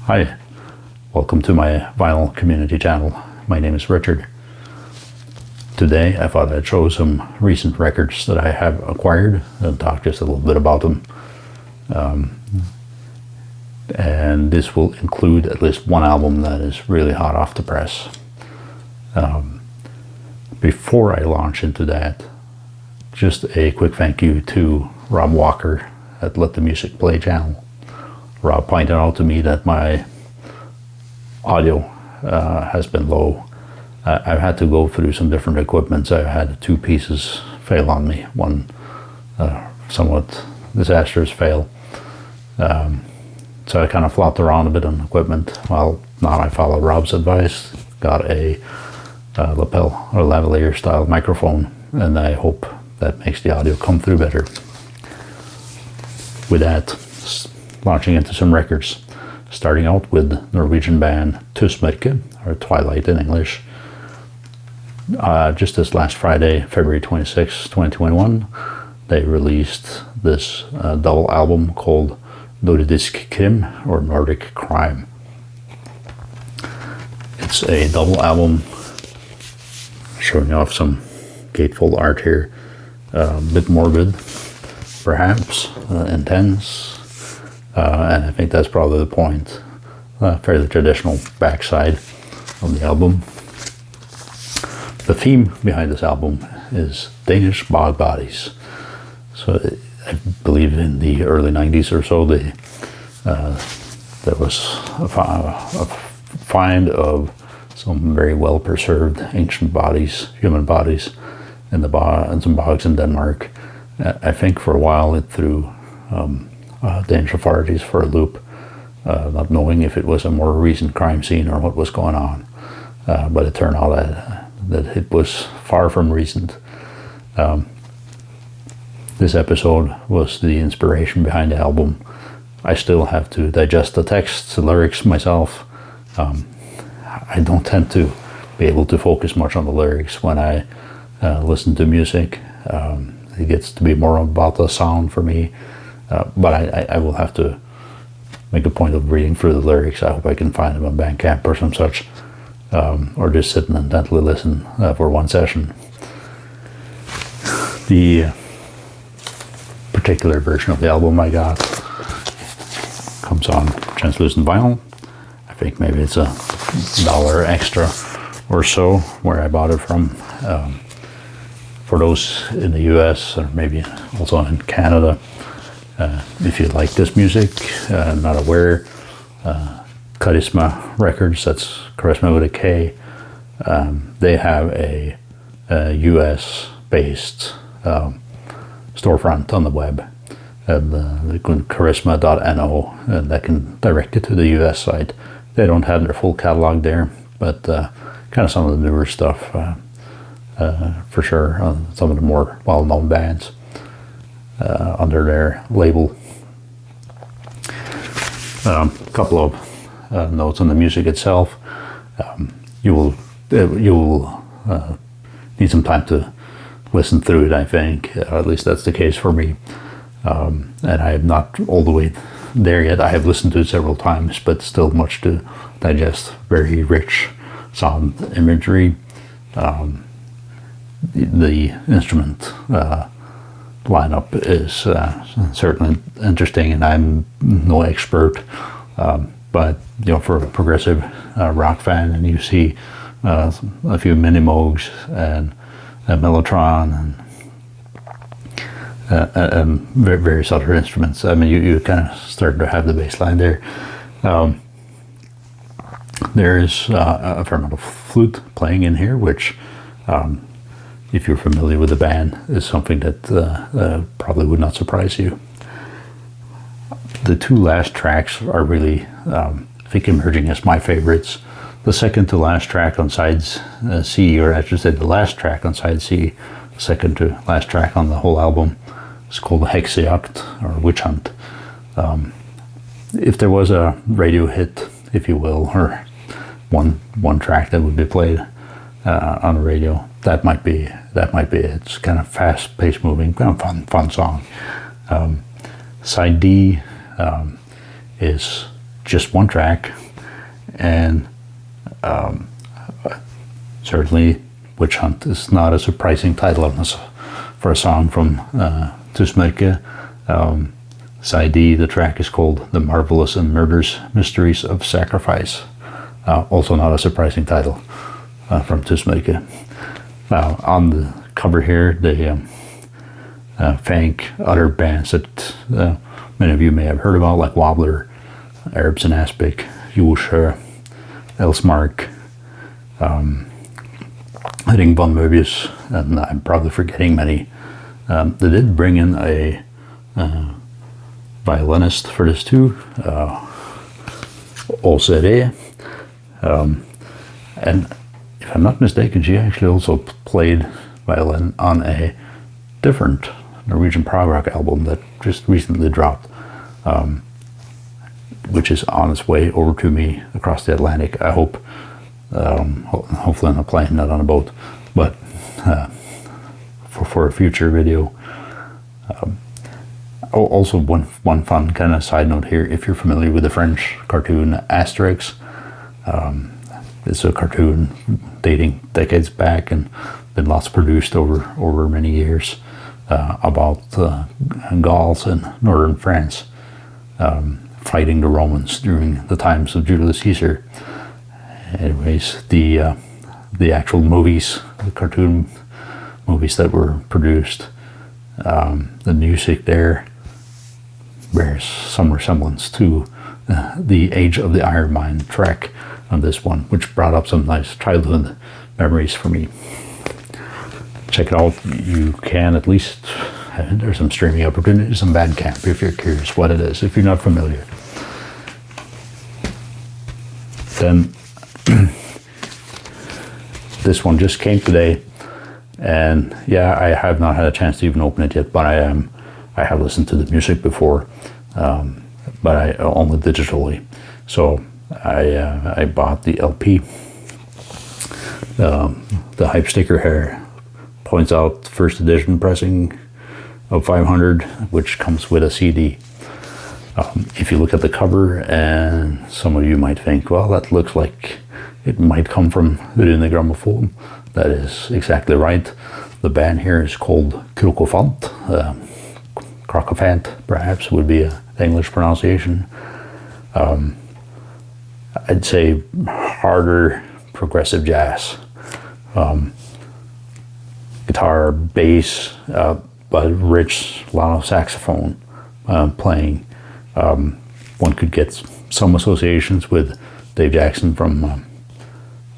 Hi, welcome to my vinyl community channel. My name is Richard. Today I thought I'd show some recent records that I have acquired and talk just a little bit about them. And this will include at least one album that is really hot off the press. Before I launch into that, just a quick thank you to Rob Walker at Let the Music Play channel. Rob pointed out to me that my audio has been low. I've had to go through some different equipment. I've had two pieces fail on me, one somewhat disastrous fail. So I kind of flopped around a bit on equipment. Well, now I follow Rob's advice, got a lapel or lavalier style microphone, and I hope that makes the audio come through better. With that, launching into some records, starting out with Norwegian band Tusmørke, or Twilight in English. Just this last Friday, February 26, 2021, they released this double album called Nordisk Krim, or Nordisk Krim. It's a double album showing off some gatefold art here, a bit morbid, perhaps, intense. And I think that's probably the point. Fairly traditional backside of the album. The theme behind this album is Danish bog bodies. So I believe in the early 90s or so, there was a find of some very well preserved ancient bodies, human bodies, in some bogs in Denmark. I think for a while it threw Danish authorities for a loop, not knowing if it was a more recent crime scene or what was going on. But it turned out that it was far from recent. This episode was the inspiration behind the album. I still have to digest the text, the lyrics myself. I don't tend to be able to focus much on the lyrics when I listen to music. It gets to be more about the sound for me. But I will have to make a point of reading through the lyrics. I hope I can find them on Bandcamp or some such, or just sit and intently listen for one session. The particular version of the album I got comes on translucent vinyl. I think maybe it's $1 extra or so where I bought it from. For those in the US, or maybe also in Canada, if you like this music, not aware, Charisma Records, that's Charisma with a K, they have a US-based storefront on the web, and they go to charisma.no, and that can direct you to the US site. They don't have their full catalog there, but kind of some of the newer stuff, for sure, some of the more well-known bands. Under their label. A couple of notes on the music itself. You will need some time to listen through it, I think. At least that's the case for me. And I am not all the way there yet. I have listened to it several times, but still much to digest. Very rich sound imagery. The instrument lineup is certainly interesting, and I'm no expert, but for a progressive rock fan, and you see a few mini Moogs and a Mellotron and various other instruments. I mean, you kind of start to have the bass line there. There is a fair amount of flute playing in here, which if you're familiar with the band, is something that probably would not surprise you. The two last tracks are really, I think, emerging as my favorites. The second to last track on sides C, or I should say the last track on side C, second to last track on the whole album, is called Heksejakt, or Witch Hunt. If there was a radio hit, if you will, or one track that would be played on the radio, that might be it. It's kind of fast-paced moving, kind of fun song. Side D is just one track, and certainly Witch Hunt is not a surprising title for a song from Tusmørke. Side D, the track is called The Marvelous and Murderous Mysteries of Sacrifice. Also not a surprising title from Tusmørke. On the cover here, they thank other bands that many of you may have heard about, like Wobbler, Arabs in Aspic, Julesjø, Elsmark, I think Von Möbius, and I'm probably forgetting many. They did bring in a violinist for this too, Åse. And if I'm not mistaken, she actually also played violin on a different Norwegian prog rock album that just recently dropped, which is on its way over to me across the Atlantic, I hope. Hopefully on a plane, not on a boat, but for a future video. Also, one fun kind of side note here, if you're familiar with the French cartoon Asterix, it's a cartoon dating decades back and been lots produced over many years, about Gauls in northern France fighting the Romans during the times of Julius Caesar. Anyways, the actual movies, the cartoon movies that were produced, the music there bears some resemblance to the Age of the Iron Mine track on this one, which brought up some nice childhood memories for me. Check it out. You can at least, there's some streaming opportunities on Bandcamp if you're curious what it is, if you're not familiar. Then this one just came today, and yeah, I have not had a chance to even open it yet, but I have listened to the music before, but I only digitally. So I bought the LP. The hype sticker here points out first edition pressing of 500, which comes with a CD. If you look at the cover, and some of you might think, well, that looks like it might come from Rune Gramophone. That is exactly right. The band here is called Krokofant. Krokofant, perhaps, would be an English pronunciation. I'd say harder progressive jazz. Guitar, bass, but rich, a lot of saxophone playing. One could get some associations with Dave Jackson from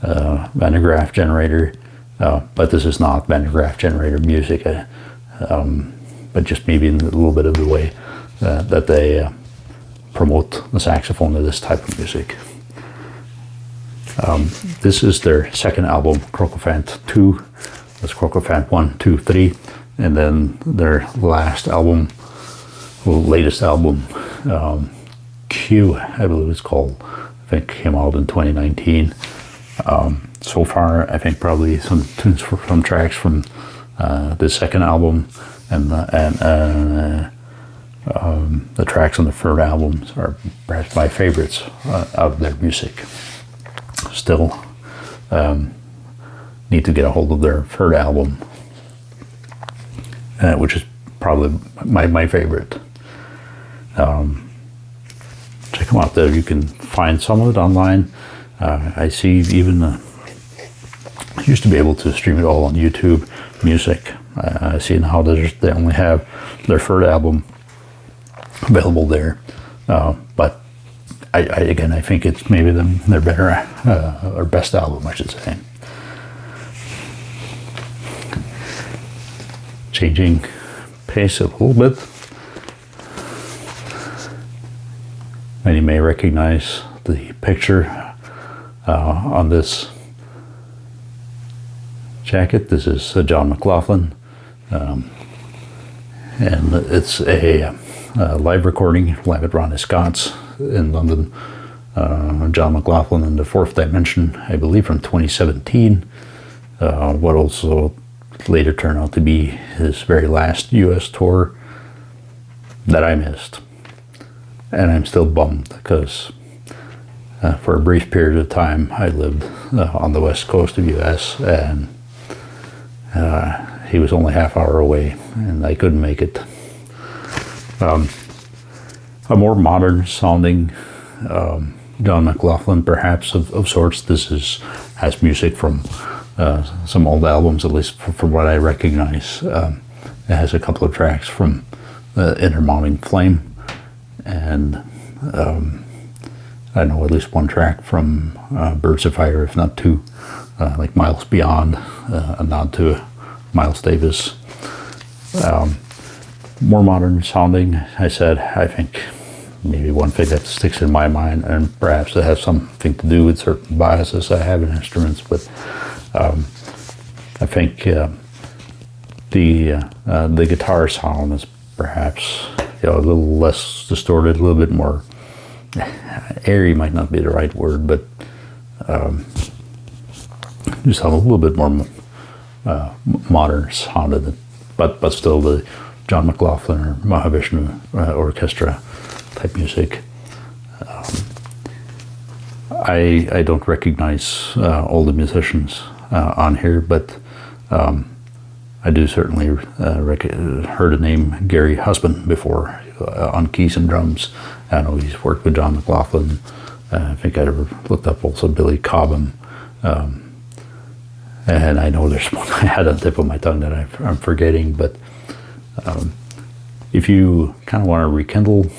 Van der Graaf Generator, but this is not Van der Graaf Generator music, but just maybe in a little bit of the way that they promote the saxophone to this type of music. This is their second album, Krokofant 2. That's Krokofant 1, 2, 3, and then their last album, well, latest album, Q, I believe it's called. I think came out in 2019. So far, I think probably some tunes from tracks from the second album and the tracks on the third album are perhaps my favorites of their music. Still need to get a hold of their third album, which is probably my favorite. Check them out there. You can find some of it online. I see even used to be able to stream it all on YouTube Music. I see now they only have their third album available there, but I think it's maybe their better or best album, I should say. Changing pace a little bit. Many may recognize the picture on this jacket. This is John McLaughlin, and it's a live recording, live at Ronnie Scott's in London. John McLaughlin in the Fourth Dimension, I believe from 2017, what also later turned out to be his very last US tour that I missed. And I'm still bummed because For a brief period of time, I lived on the west coast of U.S., and he was only half-hour away, and I couldn't make it. A more modern-sounding John McLaughlin, perhaps, of sorts. This has music from some old albums, at least from what I recognize. It has a couple of tracks from Inner Mounting Flame, and I know at least one track from Birds of Fire, if not two, like Miles Beyond, a nod to Miles Davis. More modern sounding, I said. I think maybe one thing that sticks in my mind, and perhaps it has something to do with certain biases I have in instruments, but I think the guitar sound is perhaps a little less distorted, a little bit more airy might not be the right word, but just have a little bit more modern sounded, but still the John McLaughlin or Mahavishnu orchestra type music. I don't recognize all the musicians on here, but I do certainly heard the name Gary Husband before on keys and drums. I know he's worked with John McLaughlin. I think I looked up also Billy Cobham. And I know there's one I had on the tip of my tongue that I'm forgetting, but if you kind of want to rekindle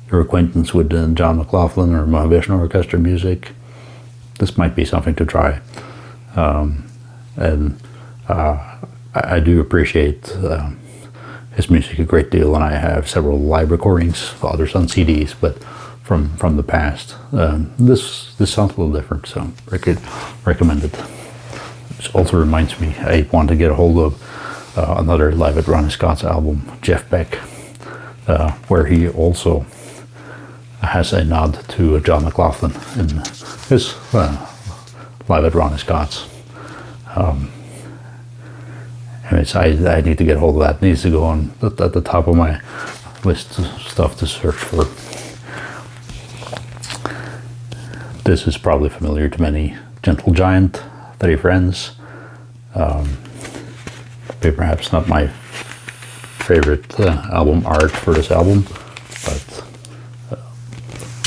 your acquaintance with John McLaughlin or Mahavishnu orchestra music, this might be something to try. And I do appreciate his music a great deal, and I have several live recordings, others on CDs, but from the past. This sounds a little different, so I could recommend it. This also reminds me, I want to get a hold of another Live at Ronnie Scott's album, Jeff Beck, where he also has a nod to John McLaughlin in his Live at Ronnie Scott's. I need to get a hold of that. It needs to go on at the top of my list of stuff to search for. This is probably familiar to many Gentle Giant, 30 Friends. Perhaps not my favorite album art for this album, but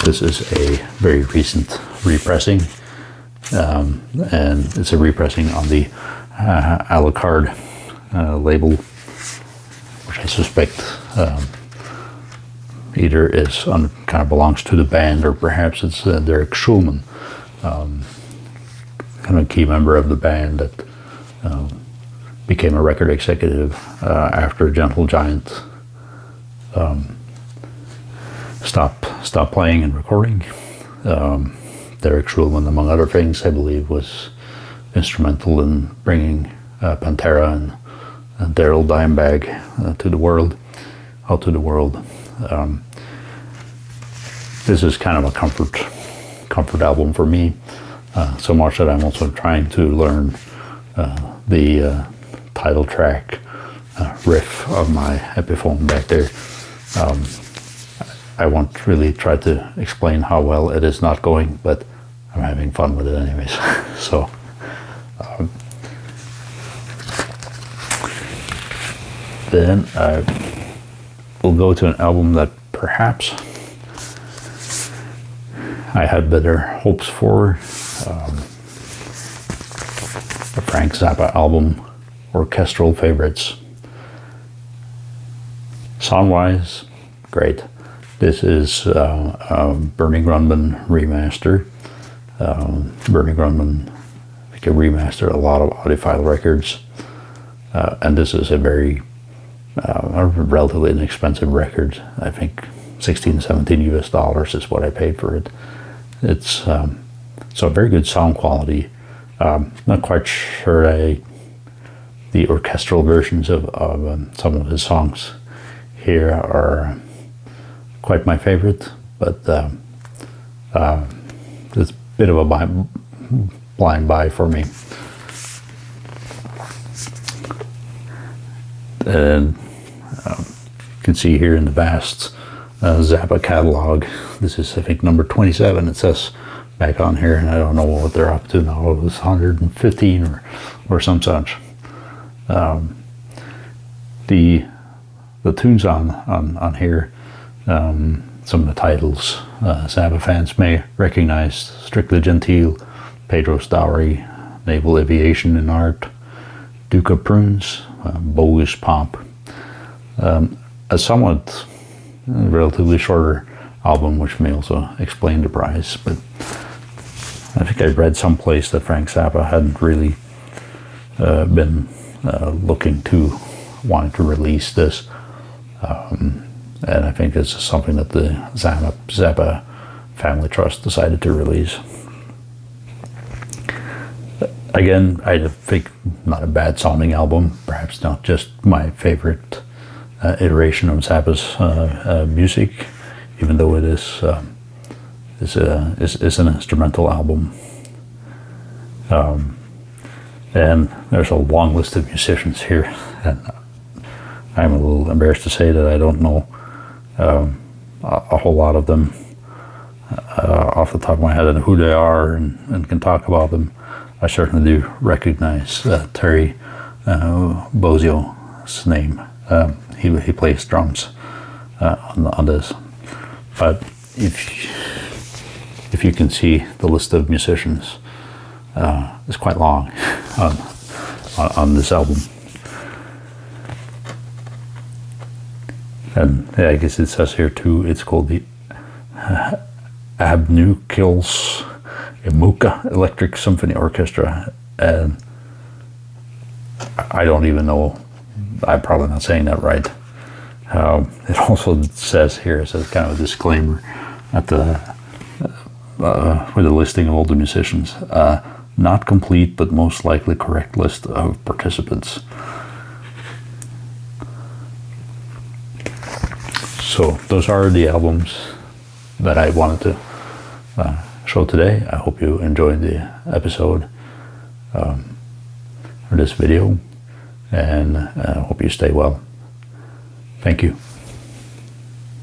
this is a very recent repressing, and it's a repressing on the Alucard label, which I suspect either is kind of belongs to the band, or perhaps it's Derek Schulman, kind of a key member of the band that became a record executive after Gentle Giant stopped playing and recording. Derek Schulman, among other things, I believe, was instrumental in bringing Pantera and Daryl Dimebag out to the world. This is kind of a comfort album for me, so much that I'm also trying to learn the title track riff of my Epiphone back there. I won't really try to explain how well it is not going, but I'm having fun with it anyways. So then I will go to an album that perhaps I had better hopes for. The Frank Zappa album, Orchestral Favorites. Sound-wise, great. This is Bernie Grundman remaster. Bernie Grundman, I think, remastered a lot of audiophile records, and this is a relatively inexpensive record. I think $16-17 is what I paid for it. It's so very good sound quality. Not quite sure the orchestral versions of some of his songs here are quite my favorite, but it's a bit of a blind buy for me. And you can see here in the vast Zappa catalog. This is, I think, number 27. It says back on here, and I don't know what they're up to now. It was 115 or some such. The tunes on here, some of the titles, Zappa fans may recognize Strictly Gentile, Pedro's Dowry, Naval Aviation and Art, Duke of Prunes, Bogus Pomp. A somewhat relatively shorter album, which may also explain the price, but I think I read someplace that Frank Zappa hadn't really been wanting to release this, and I think it's something that the Zappa Family Trust decided to release. Again, I think not a bad sounding album, perhaps not just my favorite iteration of Zappa's music, even though it is an instrumental album. And there's a long list of musicians here, and I'm a little embarrassed to say that I don't know a whole lot of them off the top of my head and who they are and can talk about them. I certainly do recognize Terry Bozzio's name. He plays drums on this. But if you can see, the list of musicians is quite long on this album. And yeah, I guess it says here too, it's called the Abnukils Emuka Electric Symphony Orchestra, and I don't even know, I'm probably not saying that right. It also says here, it says kind of a disclaimer at the with a listing of all the musicians, not complete but most likely correct list of participants. So those are the albums that I wanted to show today. I hope you enjoyed the episode or this video, and I hope you stay well. Thank you.